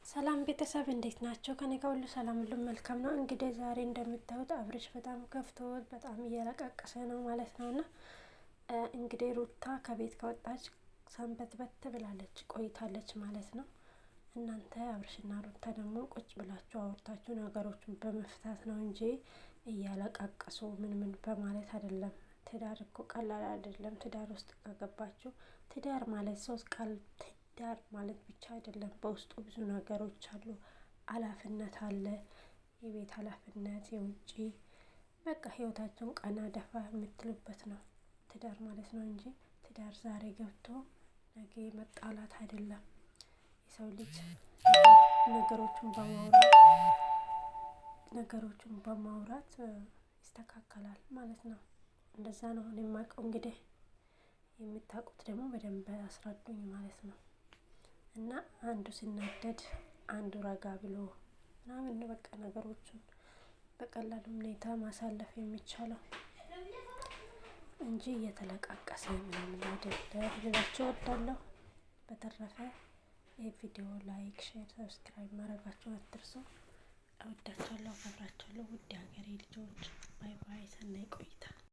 ሰላም ቤተሰብ እንዴት ናቸው? ከኔ ጋር ሁሉ ሰላም ሁሉ መልካም ነው። እንግዲህ ዛሬ እንደምታዩት አብርሽ በጣም ከፍቶት በጣም እያለቃቀሰ ነው ማለት ነው። እና እንግዲህ ሩታ ከቤት ከወጣች ሰንበትበት ብላለች ቆይታለች ማለት ነው። እናንተ አብርሽና ሩታ ደግሞ ቁጭ ብላችሁ አውርታችሁ ነገሮችን በመፍታት ነው እንጂ እያለቃቀሱ ምን በማለት አይደለም። ትዳር እኮ ቀላል አይደለም። ትዳር ውስጥ ከገባችሁ ትዳር ማለት ሶስት ቃል ትዳር ማለት ብቻ አይደለም። በውስጡ ብዙ ነገሮች አሉ። ኃላፊነት አለ። የቤት ኃላፊነት፣ የውጪ በቃ ህይወታቸውን ቀና ደፋ የምትሉበት ነው ትዳር ማለት ነው እንጂ ትዳር ዛሬ ገብቶ ነገ መጣላት አይደለም። የሰው ልጅ ነገሮችን በማውራት ይስተካከላል ማለት ነው። እንደዛ ነው እኔ የማውቀው። እንግዲህ የምታውቁት ደግሞ በደንብ አስረዱኝ ማለት ነው። እና አንዱ ሲናደድ አንዱ ረጋ ብሎ ምናምን ነው በቃ ነገሮችን በቀላሉ ሁኔታ ማሳለፍ የሚቻለው እንጂ እየተለቃቀሰ ምናምን አይደለም ልላችሁ እወዳለሁ። በተረፈ ይህ ቪዲዮ ላይክ፣ ሼር፣ ሰብስክራይብ ማድረጋችሁን አትርሱ። እወዳችኋለሁ፣ አከብራችኋለሁ ውድ ሀገሬ ልጆች። ባይ ባይ። ሰናይ ቆይታ